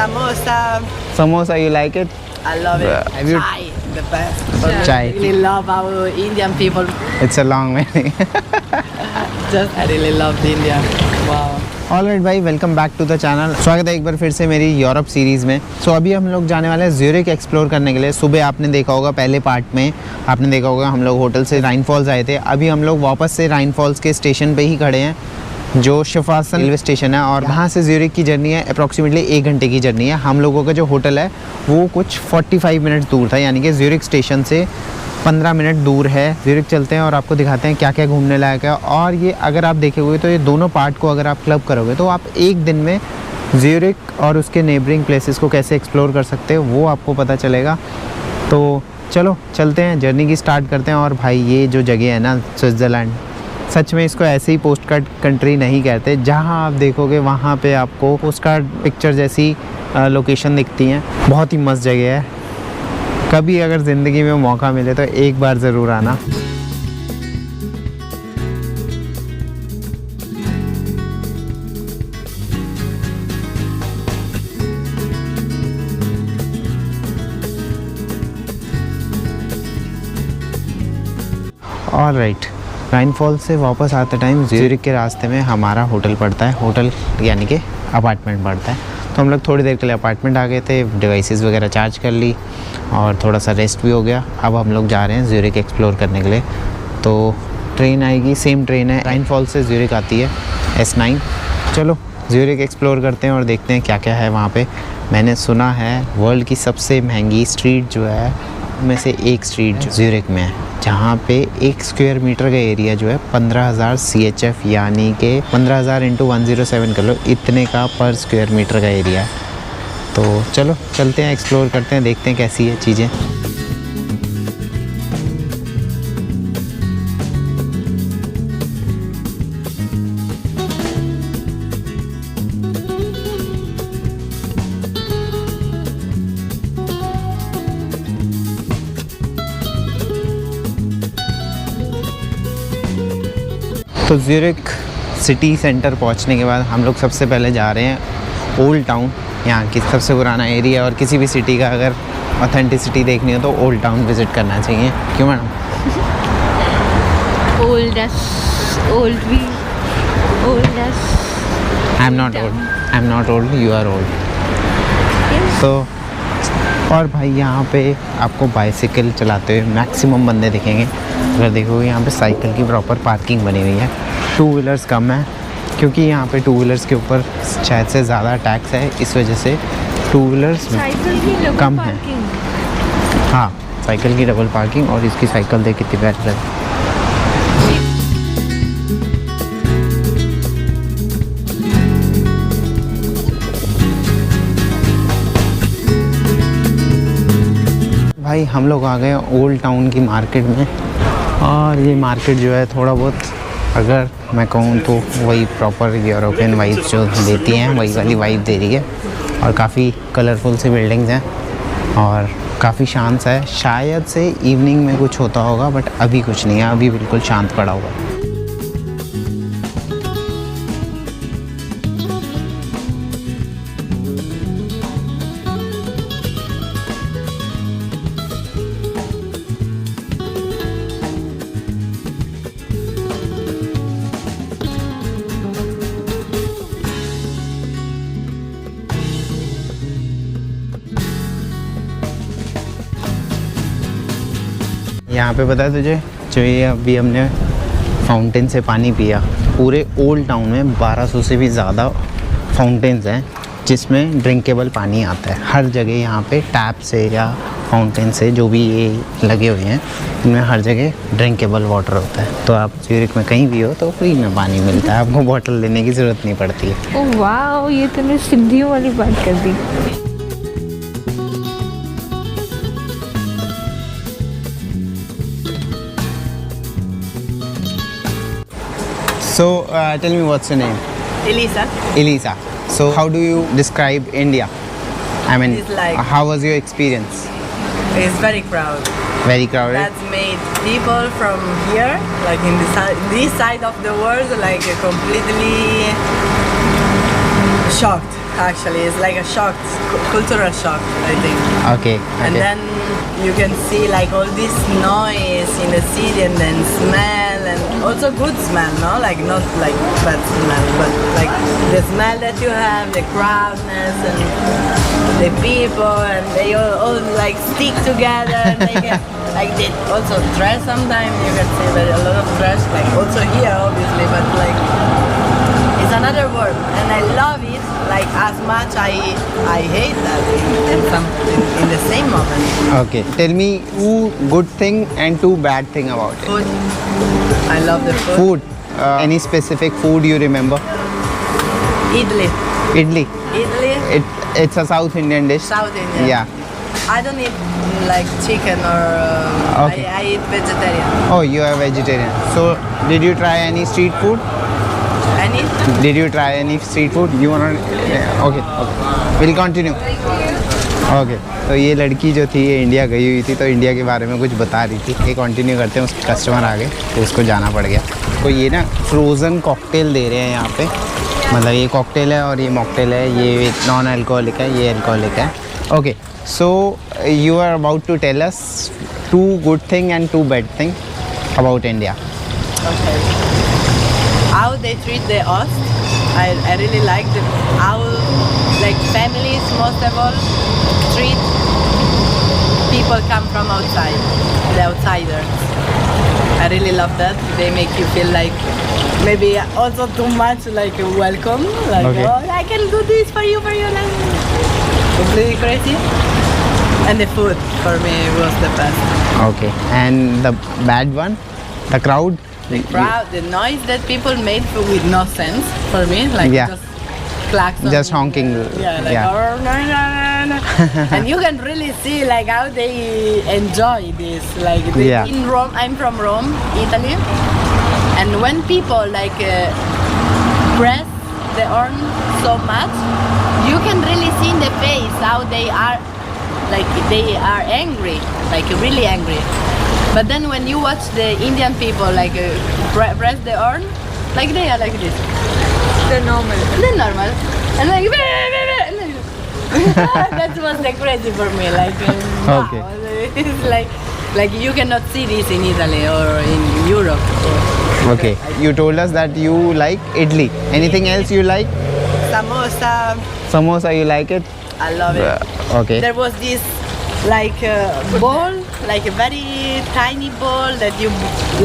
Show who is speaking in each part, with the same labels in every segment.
Speaker 1: samosa.
Speaker 2: Samosa, you like it?
Speaker 1: I love it.
Speaker 2: Have you-
Speaker 1: Chai, the best.
Speaker 2: Chai.
Speaker 1: I really love our Indian people.
Speaker 2: It's a long way.
Speaker 1: Just I really love India. Wow.
Speaker 2: Alright भाई, welcome back to the channel. स्वागत है एक बार फिर से मेरी Europe series में। अभी हम लोग जाने वाले हैं ज्यूरिख एक्सप्लोर करने के लिए। सुबह आपने देखा होगा, पहले पार्ट में आपने देखा होगा हम लोग होटल से राइन फॉल्स आए थे। अभी हम लोग वापस से राइन फॉल्स के स्टेशन पे ही खड़े हैं, जो शिफासन रेलवे स्टेशन है, और यहाँ से ज्यूरिख की जर्नी है अप्रॉक्सीमेटली 1 घंटे की जर्नी है। हम लोगों का जो होटल है वो कुछ 45 मिनट दूर था, यानी कि ज्यूरिख स्टेशन से 15 मिनट दूर है। ज्यूरिख चलते हैं और आपको दिखाते हैं क्या क्या घूमने लायक है। और ये अगर आप देखेंगे तो ये दोनों पार्ट को अगर आप क्लब करोगे तो आप एक दिन में ज्यूरिख और उसके नेबरिंग प्लेसेस को कैसे एक्सप्लोर कर सकते हो वो आपको पता चलेगा। तो चलो चलते हैं, जर्नी की स्टार्ट करते हैं। और भाई ये जो जगह है ना, स्विट्ज़रलैंड, सच में इसको ऐसे ही पोस्ट कार्ड कंट्री नहीं कहते। जहाँ आप देखोगे वहाँ पे आपको पोस्ट कार्ड पिक्चर जैसी लोकेशन दिखती हैं। बहुत ही मस्त जगह है। कभी अगर ज़िंदगी में मौका मिले तो एक बार ज़रूर आना। ऑलराइट, राइन फॉल से वापस आते टाइम ज्यूरिख के रास्ते में हमारा होटल पड़ता है। होटल यानी कि अपार्टमेंट पड़ता है। तो हम लोग थोड़ी देर के लिए अपार्टमेंट आ गए थे, डिवाइसेस वगैरह चार्ज कर ली और थोड़ा सा रेस्ट भी हो गया। अब हम लोग जा रहे हैं ज्यूरिख एक्सप्लोर करने के लिए। तो ट्रेन आएगी, सेम ट्रेन है, राइन फॉल से ज्यूरिख आती है, S9। चलो ज्यूरिख एक्सप्लोर करते हैं और देखते हैं क्या क्या है वहाँ पे। मैंने सुना है वर्ल्ड की सबसे महंगी स्ट्रीट जो है में से एक स्ट्रीट जो ज्यूरिख में है, जहाँ पे 1 स्क्वायर मीटर का एरिया जो है 15,000 CHF, यानी कि 15,000 × 107 कर लो, इतने का पर स्क्वायर मीटर का एरिया है। तो चलो चलते हैं, एक्सप्लोर करते हैं, देखते हैं कैसी है चीज़ें। तो ज्यूरिख सिटी सेंटर पहुंचने के बाद हम लोग सबसे पहले जा रहे हैं ओल्ड टाउन, यहाँ की सबसे पुराना एरिया। और किसी भी सिटी का अगर ऑथेंटिसिटी देखनी हो तो ओल्ड टाउन विज़िट करना चाहिए। क्यों madam? I am not old, you are old. तो और भाई यहाँ पे आपको बाइसिकल चलाते हुए मैक्सिमम बंदे दिखेंगे। अगर देखोगे यहाँ पे साइकिल की प्रॉपर पार्किंग बनी हुई है। 2 व्हीलर्स कम है, क्योंकि यहाँ पे 2 व्हीलर्स के ऊपर शायद से ज़्यादा टैक्स है, इस वजह से 2 व्हीलर्स कम है। हाँ, साइकिल की डबल पार्किंग। और इसकी साइकिल देख कितनी प्यारी लगी। भाई हम लोग आ गए ओल्ड टाउन की मार्केट में। और ये मार्केट जो है थोड़ा बहुत, अगर मैं कहूँ तो वही प्रॉपर यूरोपियन वाइब्स जो देती हैं वही वाली वाइब दे रही है। और काफ़ी कलरफुल सी बिल्डिंग्स हैं और काफ़ी शांत है। शायद से इवनिंग में कुछ होता होगा, बट अभी कुछ नहीं है, अभी बिल्कुल शांत पड़ा हुआ है। यहाँ पे पता है तुझे, जो ये अभी हमने फाउंटेन से पानी पिया, पूरे ओल्ड टाउन में 1200 से भी ज़्यादा फाउंटेन्स हैं जिसमें ड्रिंकेबल पानी आता है। हर जगह यहाँ पे टैप से या फाउंटेन से जो भी ये लगे हुए हैं, इनमें हर जगह ड्रिंकेबल वाटर होता है। तो आप ज्यूरिख में कहीं भी हो तो फ्री में पानी मिलता है, आपको बॉटल लेने की ज़रूरत नहीं पड़ती है।
Speaker 3: ओह वाह, ये तूने सिद्धियों वाली बात कर दी।
Speaker 2: So tell me, what's your name?
Speaker 1: Elisa.
Speaker 2: Elisa. So how do you describe India? I mean,
Speaker 1: It's like-
Speaker 2: how was your experience?
Speaker 1: It's very crowded.
Speaker 2: Very crowded.
Speaker 1: That's made people from here, like in this side of the world, like completely shocked. actually. It's like a shock, cultural shock, I think.
Speaker 2: Okay.
Speaker 1: And then you can see like all this noise in the city, and then smell, and also good smell, no? Like not like bad smell, but like the smell that you have, the crowdness, and the people, and they all like stick together. And they get, like they also dress sometimes. You can see that a lot of dress, like also here obviously, but like it's another world, and I love it. Like as much I hate that in the same moment.
Speaker 2: Okay. Tell me two good thing and two bad thing about it.
Speaker 1: Food. I love the food.
Speaker 2: Food. Any specific food you remember?
Speaker 1: Idli.
Speaker 2: Idli.
Speaker 1: Idli.
Speaker 2: It's a South Indian dish.
Speaker 1: South Indian.
Speaker 2: Yeah.
Speaker 1: I don't eat like chicken or
Speaker 2: Okay.
Speaker 1: I eat vegetarian.
Speaker 2: Oh, you are vegetarian. So, did you try any street food?
Speaker 1: Any?
Speaker 2: Did you try any street food? You wanna? Yeah, okay. We'll continue. Okay. तो ये लड़की जो थी ये India गई हुई थी, तो इंडिया के बारे में कुछ बता रही थी। ये कंटिन्यू करते हैं, उसके कस्टमर आ गए तो उसको जाना पड़ गया। तो ये ना फ्रोज़न कॉकटेल दे रहे हैं यहाँ पे, मतलब ये कॉकटेल है और ये मॉकटेल है, ये नॉन अल्कोहलिक है, ये अल्कोहलिक है। Okay, so you are about to tell us two good thing and two bad thing about India.
Speaker 1: Okay. How they treat the host, I really like how like families most of all treat people come from outside, the outsiders. I really love that. They make you feel like maybe also too much like welcome, like
Speaker 2: Okay.
Speaker 1: oh I can do this for you, like completely crazy. And the food for me was the best.
Speaker 2: Okay, and the bad one, the crowd.
Speaker 1: The crowd, the noise that people made with no sense for me, like
Speaker 2: Yeah.
Speaker 1: just klaxon.
Speaker 2: Just honking.
Speaker 1: Yeah, like
Speaker 2: Yeah.
Speaker 1: "Oh, no, no, no, no." And you can really see like how they enjoy this. Like they,
Speaker 2: Yeah.
Speaker 1: in Rome, I'm from Rome, Italy, and when people like press the horn so much, you can really see in the face how they are, like they are angry, like really angry. But then when you watch the Indian people like press the horn, like they are like this. They're normal. They're normal. And like, that was like crazy for me. Like, wow.
Speaker 2: Okay.
Speaker 1: It's like you cannot see this in Italy or in Europe.
Speaker 2: Okay, you told us that you like idli. Anything else you like?
Speaker 1: Samosa,
Speaker 2: Samosa, you like it?
Speaker 1: I love it.
Speaker 2: Okay.
Speaker 1: There was this like ball, like a very tiny ball that you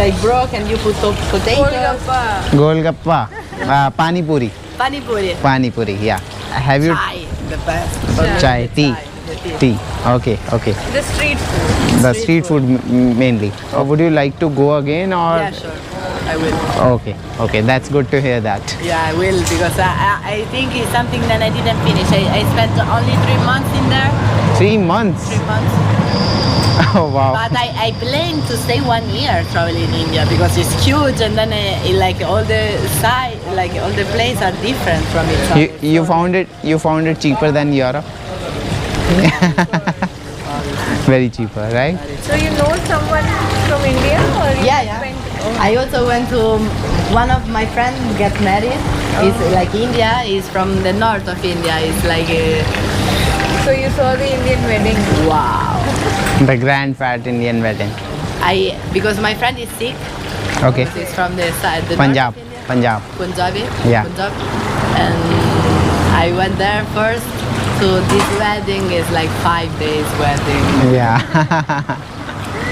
Speaker 1: like broke and you put potatoes.
Speaker 2: Golgappa. Pani puri.
Speaker 1: Pani puri.
Speaker 2: Pani puri, yeah. Have you
Speaker 1: Chai, the best.
Speaker 2: chai, tea?
Speaker 1: The tea.
Speaker 2: Tea. Okay, okay.
Speaker 1: The street food.
Speaker 2: The street food mainly. Would you like to go again or?
Speaker 1: Yeah, sure. I will.
Speaker 2: Okay, okay. That's good to hear that.
Speaker 1: Yeah, I will because I think it's something that I didn't finish. I spent only 3 months in there.
Speaker 2: 3 months.
Speaker 1: 3 months.
Speaker 2: Oh wow.
Speaker 1: But I plan to stay 1 year traveling in India because it's huge, and then like all the side, like all the places are different from each other.
Speaker 2: You found it cheaper than Europe? Very cheaper, right?
Speaker 3: So you know someone from India or you
Speaker 1: Yeah,
Speaker 3: just
Speaker 1: yeah.
Speaker 3: went?
Speaker 1: I also went to one of my friends get married. It's like India. He's from the north of India. It's like
Speaker 3: So you saw the Indian wedding.
Speaker 1: wow.
Speaker 2: The grand fat Indian wedding.
Speaker 1: Because my friend is Sikh.
Speaker 2: Okay.
Speaker 1: He's from the side, the
Speaker 2: Punjab.
Speaker 1: north of India.
Speaker 2: Punjab.
Speaker 1: Punjabi.
Speaker 2: Yeah.
Speaker 1: Punjab. And I went there first. So this wedding is like 5 days wedding.
Speaker 2: Yeah.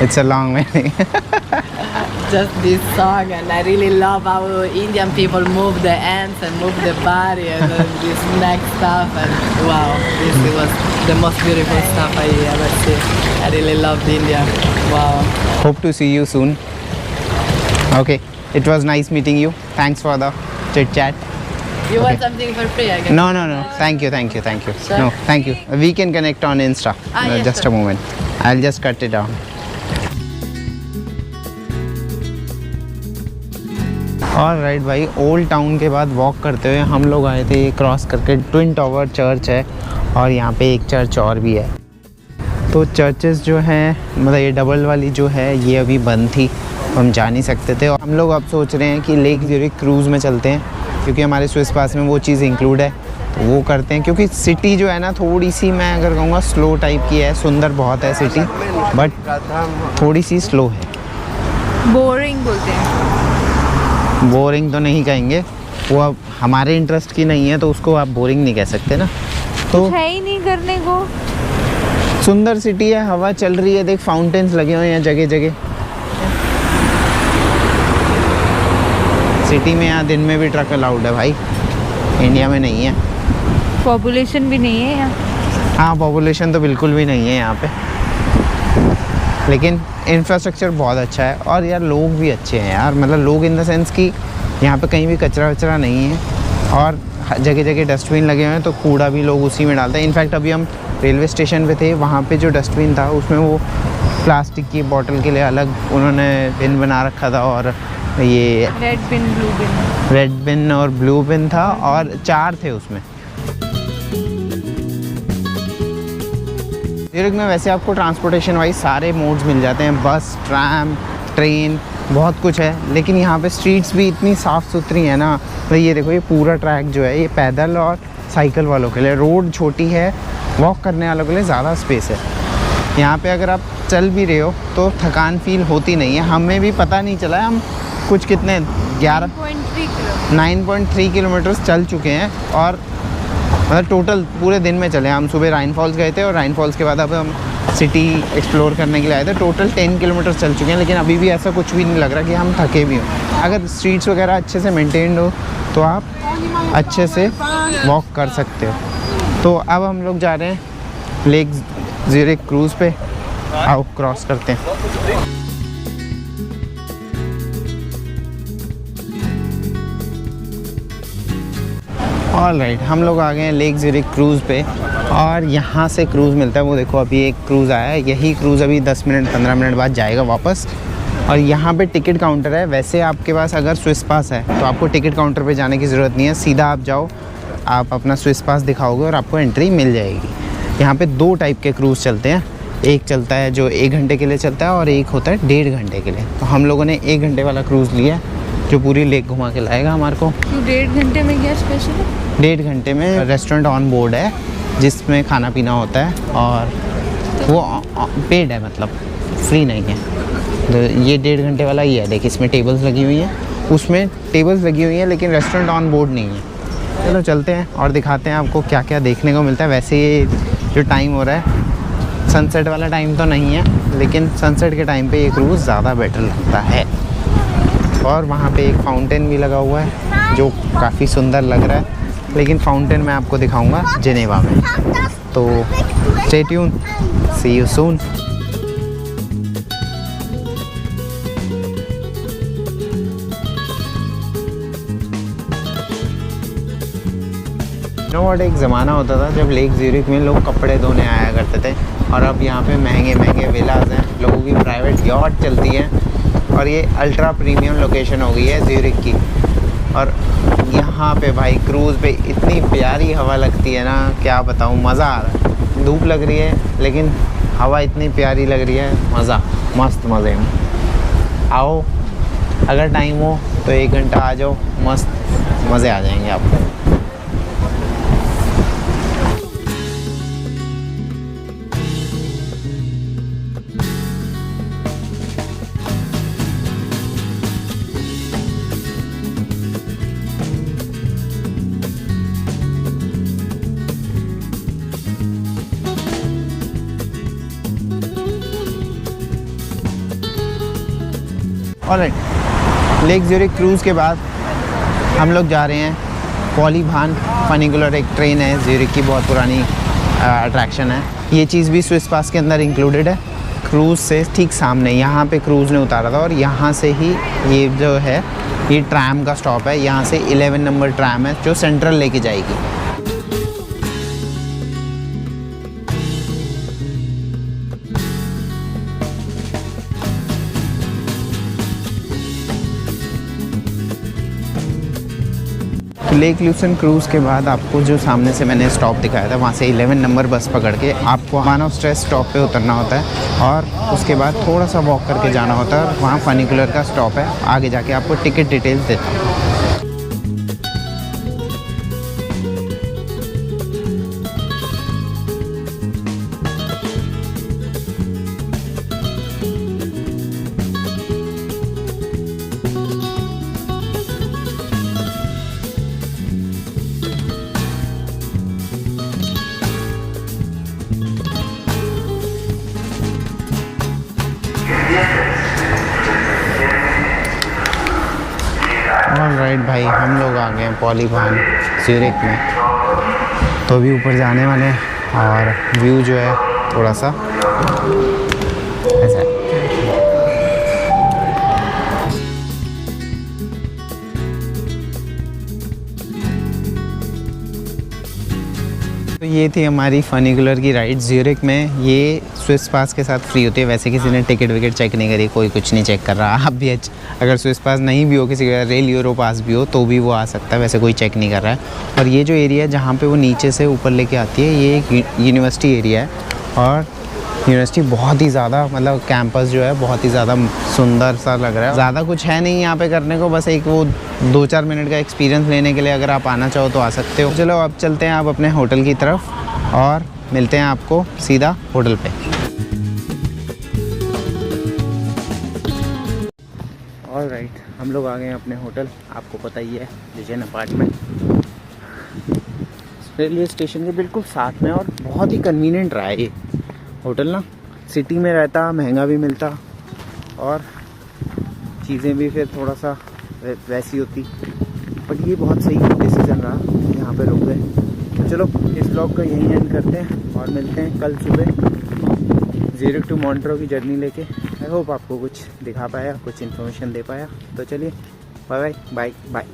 Speaker 2: It's a long wedding.
Speaker 1: Just this song, and I really love how Indian people move the hands and move the body and then this neck stuff, and wow, this was the most beautiful stuff I ever see. I really loved India. Wow.
Speaker 2: Hope to see you soon. Okay. It was nice meeting you. Thanks for the chit chat.
Speaker 1: You want
Speaker 2: Okay.
Speaker 1: something for free? I guess.
Speaker 2: No. Thank you.
Speaker 1: Sure.
Speaker 2: No, thank you. We can connect on Insta.
Speaker 1: Yeah,
Speaker 2: Just
Speaker 1: sure.
Speaker 2: a moment. I'll just cut it down. और right भाई, old town के बाद walk करते हुए हम लोग आए थे क्रॉस करके ट्विन टावर चर्च है, और यहाँ पे एक चर्च और भी है। तो चर्चेस जो हैं, मतलब ये डबल वाली जो है ये अभी बंद थी, हम जा नहीं सकते थे। और हम लोग अब सोच रहे हैं कि लेक ज्यूरिख क्रूज़ में चलते हैं, क्योंकि हमारे स्विस पास में वो चीज़ इंक्लूड है। तो वो करते हैं, क्योंकि सिटी जो है ना थोड़ी सी, मैं अगर कहूँगा स्लो टाइप की है। सुंदर बहुत है सिटी, बट थोड़ी सी स्लो है।
Speaker 3: बोरिंग बोलते हैं।
Speaker 2: बोरिंग तो नहीं कहेंगे, वो अब हमारे इंटरेस्ट की नहीं है तो उसको आप बोरिंग नहीं कह सकते ना। तो
Speaker 3: है ही नहीं करने को।
Speaker 2: सुंदर सिटी है, हवा चल रही है, देख फाउंटेन्स लगे हुए हैं जगह जगह। सिटी में यहाँ दिन में भी ट्रक अलाउड है भाई, इंडिया में नहीं है।
Speaker 3: पॉपुलेशन भी नहीं है यहाँ।
Speaker 2: हाँ, पॉपुलेशन तो बिल्कुल भी नहीं है यहाँ पे, लेकिन इंफ्रास्ट्रक्चर बहुत अच्छा है। और यार लोग भी अच्छे हैं यार, मतलब लोग इन द सेंस कि यहाँ पे कहीं भी कचरा वचरा नहीं है, और जगह जगह डस्टबिन लगे हुए हैं, तो कूड़ा भी लोग उसी में डालते हैं। इनफैक्ट अभी हम रेलवे स्टेशन पे थे, वहाँ पे जो डस्टबिन था उसमें वो प्लास्टिक की बोतल के लिए अलग उन्होंने बिन बना रखा था, और ये
Speaker 3: रेड बिन, ब्लू बिन।
Speaker 2: रेड बिन और ब्लू बिन था, और 4 थे उसमें। ज़्यूरिख में वैसे आपको ट्रांसपोर्टेशन वाइज सारे मोड्स मिल जाते हैं, बस, ट्रैम, ट्रेन, बहुत कुछ है। लेकिन यहाँ पे स्ट्रीट्स भी इतनी साफ़ सुथरी है ना। तो ये देखो, ये पूरा ट्रैक जो है ये पैदल और साइकिल वालों के लिए, रोड छोटी है, वॉक करने वालों के लिए ज़्यादा स्पेस है। यहाँ पे अगर आप चल भी रहे हो तो थकान फील होती नहीं है। हमें भी पता नहीं चला है, हम कुछ कितने 9.3 किलोमीटर चल चुके हैं, और मतलब टोटल पूरे दिन में चले। हम सुबह राइन फॉल्स गए थे, और राइन फॉल्स के बाद अब हम सिटी एक्सप्लोर करने के लिए आए थे। टोटल 10 किलोमीटर चल चुके हैं, लेकिन अभी भी ऐसा कुछ भी नहीं लग रहा कि हम थके भी हों। अगर स्ट्रीट्स वगैरह अच्छे से मेंटेन्ड हो तो आप अच्छे से वॉक कर सकते हो। तो अब हम लोग जा रहे हैं लेक ज़्यूरिख क्रूज़ पे, आओ क्रॉस करते हैं। ऑलराइट, हम लोग आ गए हैं लेक ज़्यूरिख क्रूज़ पे, और यहाँ से क्रूज़ मिलता है। वो देखो अभी एक क्रूज़ आया है, यही क्रूज़ अभी 10 मिनट 15 मिनट बाद जाएगा वापस। और यहाँ पे टिकट काउंटर है। वैसे आपके पास अगर स्विस पास है तो आपको टिकट काउंटर पे जाने की ज़रूरत नहीं है, सीधा आप जाओ, आप अपना स्विस पास दिखाओगे और आपको एंट्री मिल जाएगी। यहाँ पे 2 टाइप के क्रूज़ चलते हैं, एक चलता है जो 1 घंटे के लिए चलता है, और एक होता है 1.5 घंटे के लिए। तो हम लोगों ने 1 घंटे वाला क्रूज़ लिया, जो पूरी लेक घुमा के लाएगा हमारे को।
Speaker 3: 1.5 घंटे में क्या स्पेशल है?
Speaker 2: 1.5 घंटे में रेस्टोरेंट ऑन बोर्ड है, जिसमें खाना पीना होता है, और वो पेड है, मतलब फ्री नहीं है। तो ये 1.5 घंटे वाला ही है। देखिए इसमें टेबल्स लगी हुई हैं, उसमें टेबल्स लगी हुई हैं, लेकिन रेस्टोरेंट ऑन बोर्ड नहीं है। चलो चलते हैं और दिखाते हैं आपको क्या क्या देखने को मिलता है। वैसे ये जो टाइम हो रहा है सनसेट वाला टाइम तो नहीं है, लेकिन सनसेट के टाइम पे ये क्रूज़ ज़्यादा बेटर लगता है। और वहाँ पे एक फाउंटेन भी लगा हुआ है जो काफ़ी सुंदर लग रहा है, लेकिन फाउंटेन मैं आपको दिखाऊंगा जिनेवा में। तो stay tune, see you soon. एक ज़माना होता था जब लेक ज़्यूरिख में लोग कपड़े धोने आया करते थे, और अब यहाँ पे महंगे महंगे विलाज हैं, लोगों की प्राइवेट यॉट चलती हैं, और ये अल्ट्रा प्रीमियम लोकेशन हो गई है ज़्यूरिख की। और यहाँ पे भाई क्रूज़ पे इतनी प्यारी हवा लगती है ना, क्या बताऊँ, मज़ा आ रहा है। धूप लग रही है लेकिन हवा इतनी प्यारी लग रही है, मज़ा, मस्त मज़े में। आओ, अगर टाइम हो तो 1 घंटा आ जाओ, मस्त मज़े आ जाएंगे आपको। ऑलराइट, लेक ज़्यूरिख क्रूज़ के बाद हम लोग जा रहे हैं पॉलीभान फनिकुलर। एक ट्रेन है ज़्यूरिख की, बहुत पुरानी अट्रैक्शन है। ये चीज़ भी स्विस पास के अंदर इंक्लूडेड है। क्रूज़ से ठीक सामने यहाँ पे क्रूज़ ने उतारा था, और यहाँ से ही ये जो है ये ट्रैम का स्टॉप है। यहाँ से 11 नंबर ट्रैम है जो सेंट्रल लेके जाएगी। लेक लुसेन क्रूज़ के बाद आपको जो सामने से मैंने स्टॉप दिखाया था, वहाँ से 11 नंबर बस पकड़ के आपको वन ऑफ स्ट्रेस स्टॉप पे उतरना होता है, और उसके बाद थोड़ा सा वॉक करके जाना होता है, और वहाँ फनिकुलर का स्टॉप है। आगे जाके आपको टिकट डिटेल्स देता हूँ। ऑलराइट भाई, हम लोग आ गए हैं पॉलीभान ज्यूरिख में। तो अभी ऊपर जाने वाले हैं और व्यू जो है थोड़ा सा ऐसा है। तो ये थी हमारी फनीकुलर की राइड ज्यूरिख में। ये स्विस पास के साथ फ्री होती है। वैसे किसी ने टिकट विकेट चेक नहीं करी, कोई कुछ नहीं चेक कर रहा। आप भी अगर स्विस पास नहीं भी हो, किसी का रेल यूरो पास भी हो, तो भी वो आ सकता है। वैसे कोई चेक नहीं कर रहा है। और ये जो एरिया है जहाँ पे वो नीचे से ऊपर लेके आती है, ये एक यूनिवर्सिटी एरिया है। और यूनिवर्सिटी बहुत ही ज़्यादा, मतलब कैंपस जो है बहुत ही ज़्यादा सुंदर सा लग रहा है। ज़्यादा कुछ है नहीं यहाँ पे करने को, बस एक वो 2-4 मिनट का एक्सपीरियंस लेने के लिए अगर आप आना चाहो तो आ सकते हो। चलो अब चलते हैं आप अपने होटल की तरफ और मिलते हैं आपको सीधा होटल पे। ऑलराइट, हम लोग आ गए हैं अपने होटल। आपको पता ही है, विजन अपार्टमेंट रेलवे स्टेशन के बिल्कुल साथ में। और बहुत ही कन्वीनियंट रहा है ये होटल ना। सिटी में रहता, महंगा भी मिलता और चीज़ें भी फिर थोड़ा सा वैसी होती। बट ये बहुत सही डिसीज़न रहा, यहाँ पे रुक गए। तो चलो इस ब्लॉग का यहीं एंड करते हैं और मिलते हैं कल सुबह ज्यूरिख टू मॉन्ट्रो की जर्नी लेके। आई होप आपको कुछ दिखा पाया, कुछ इन्फॉर्मेशन दे पाया। तो चलिए बाय बाय बाय बाय।